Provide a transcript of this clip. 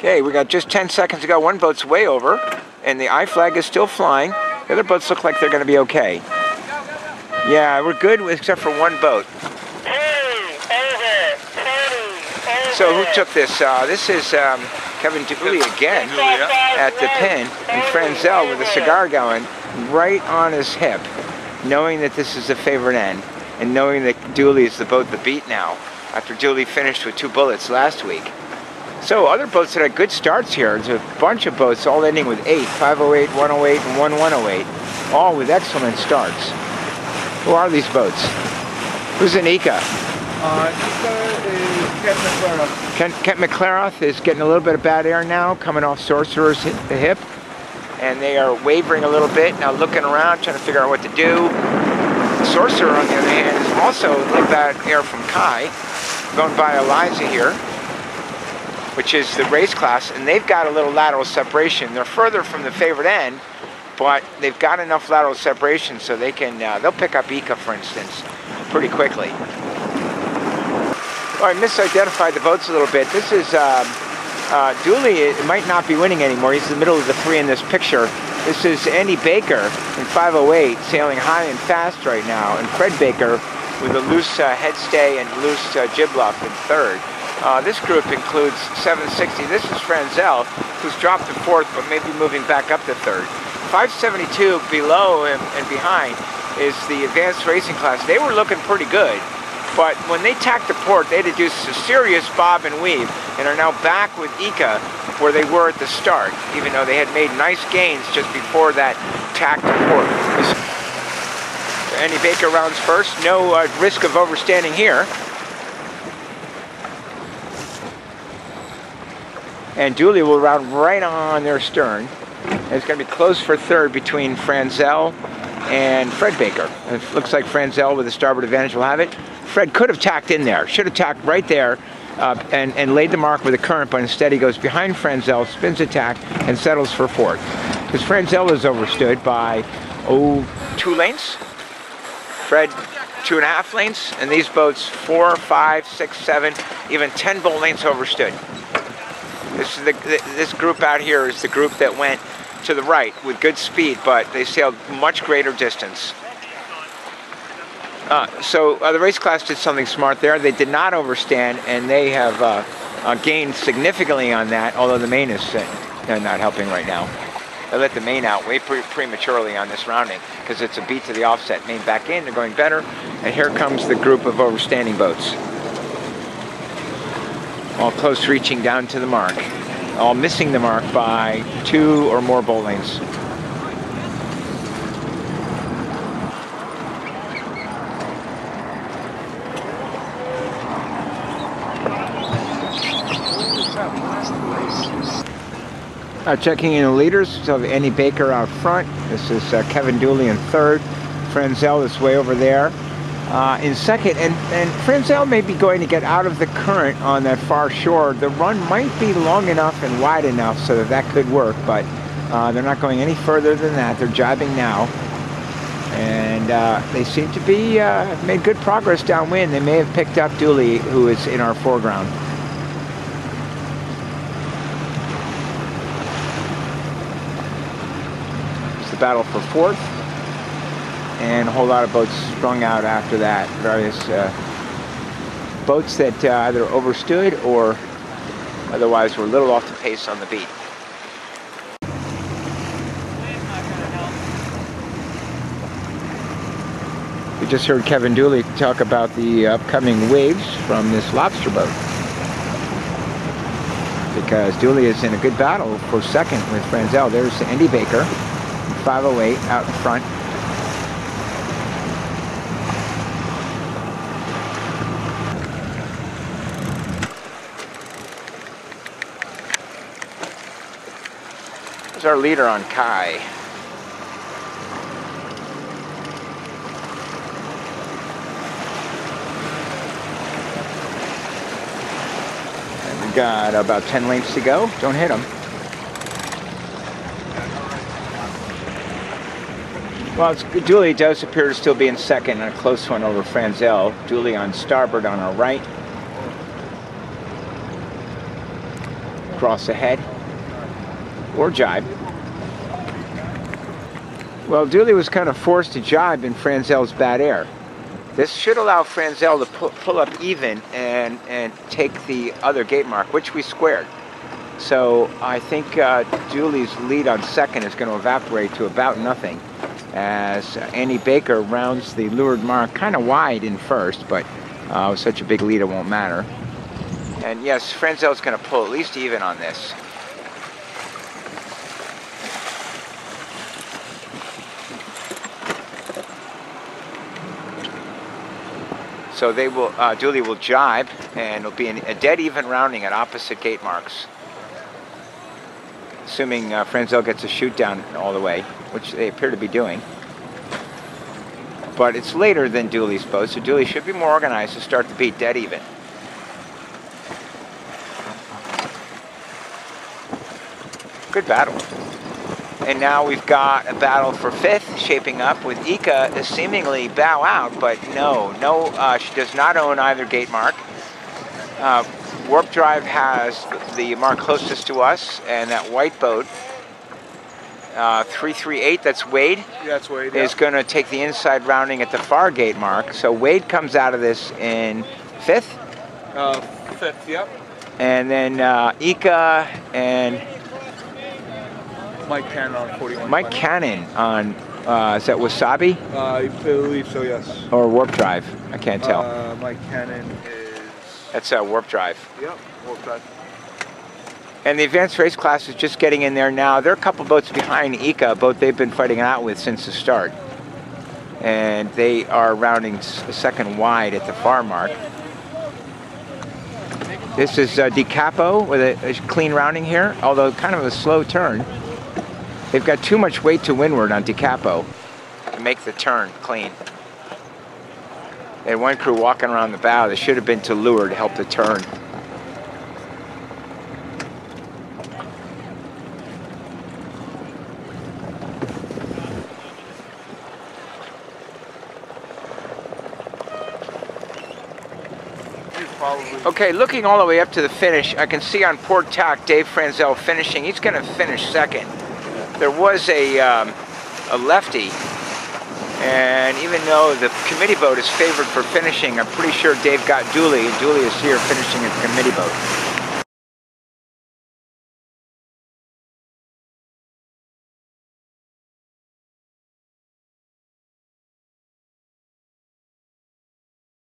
Okay, we got just 10 seconds to go. One boat's way over, and the I flag is still flying. The other boats look like they're going to be okay. Yeah, we're good except for one boat. So who took this? This is Kevin Dooley again at the pin, and Franzel with a cigar going right on his hip, knowing that this is the favorite end, and knowing that Dooley is the boat that beat now, after Dooley finished with 2 bullets last week. So other boats that had good starts here. There's a bunch of boats all ending with 8, 508, 108, and 1108, all with excellent starts. Who are these boats? Who's in Ika? Ika is Kent McLaren. Kent McLaren is getting a little bit of bad air now, coming off Sorcerer's hip, and they are wavering a little bit, now looking around, trying to figure out what to do. Sorcerer, on the other hand, is also a little bad air from Kai, going by Eliza here, which is the race class, and they've got a little lateral separation. They're further from the favorite end, but they've got enough lateral separation so they can, they'll pick up Ika, for instance, pretty quickly. Oh, I misidentified the boats a little bit. This is Dooley. It might not be winning anymore. He's in the middle of the 3 in this picture. This is Andy Baker in 508, sailing high and fast right now, and Fred Baker with a loose headstay and loose jibluff in 3rd. This group includes 760. This is Franzel, who's dropped to 4th, but maybe moving back up to 3rd. 572 below him and behind is the advanced racing class. They were looking pretty good, but when they tacked to port, they deduced a serious bob and weave and are now back with Ika where they were at the start, even though they had made nice gains just before that tack to port. Andy Baker rounds first. No risk of overstanding here. And Dooley will round right on their stern. And it's going to be close for 3rd between Franzel and Fred Baker. It looks like Franzel with the starboard advantage will have it. Fred could have tacked in there, should have tacked right there and laid the mark with a current, but instead he goes behind Franzel, spins a tack, and settles for 4th. Because Franzel is overstood by, 2 lengths. Fred, 2.5 lengths, and these boats 4, 5, 6, 7, even 10 boat lengths overstood. This group out here is the group that went to the right with good speed, but they sailed much greater distance. So the race class did something smart there. They did not overstand, and they have gained significantly on that, although the main is not helping right now. They let the main out way prematurely on this rounding because it's a beat to the offset. Main back in, they're going better, and here comes the group of overstanding boats. All close reaching down to the mark. All missing the mark by 2 or more boat lengths. Checking in the leaders, so Andy Baker out front. This is Kevin Dooley in 3rd. Franzel is way over there in 2nd, and Franzel may be going to get out of the current on that far shore. The run might be long enough and wide enough so that that could work, but they're not going any further than that. They're jibing now, and they seem to be made good progress downwind. They may have picked up Dooley, who is in our foreground. Battle for 4th, and a whole lot of boats strung out after that. Various boats that either overstood or otherwise were a little off the pace on the beat. We just heard Kevin Dooley talk about the upcoming waves from this lobster boat, because Dooley is in a good battle for 2nd with Franzel. There's Andy Baker, 508 out in front. There's our leader on Kai. And we got about 10 lengths to go. Don't hit them. Well, Dooley does appear to still be in 2nd, and a close one over Franzel. Dooley on starboard on our right. cross ahead or jibe. Well, Dooley was kind of forced to jibe in Franzel's bad air. This should allow Franzel to pull up even and take the other gate mark, which we squared. So I think Dooley's lead on second is going to evaporate to about nothing as Andy Baker rounds the lured mark kind of wide in first, but with such a big lead it won't matter. And yes, Franzel's going to pull at least even on this. So they will, Dooley will jibe, and it'll be a dead even rounding at opposite gate marks. Assuming Franzel gets a shoot down all the way, which they appear to be doing. But it's later than Dooley's boat, so Dooley should be more organized to start the beat dead even. Good battle. And now we've got a battle for fifth shaping up with Ika to seemingly bow out, but no, she does not own either gate mark. Warp Drive has the mark closest to us, and that white boat, 338, that's Wade. Yeah, that's Wade. Is going to take the inside rounding at the far gate mark. So Wade comes out of this in fifth. Fifth, yep. And then Ika and Mike Cannon on 41. Mike Cannon on, is that Wasabi? I believe so, yes. Or Warp Drive? I can't tell. Mike Cannon is... That's Warp Drive. Yep, Warp Drive. And the advanced race class is just getting in there now. They're a couple boats behind Ika, a boat they've been fighting out with since the start. And they are rounding a second wide at the far mark. This is DiCapo with a clean rounding here, although kind of a slow turn. They've got too much weight to windward on DiCapo to make the turn clean. They had one crew walking around the bow. They should have been to leeward to help the turn. Okay, looking all the way up to the finish, I can see on port tack Dave Franzel finishing. He's going to finish second. There was a lefty, and even though the committee boat is favored for finishing, I'm pretty sure Dave got Dooley, and Dooley is here finishing at the committee boat.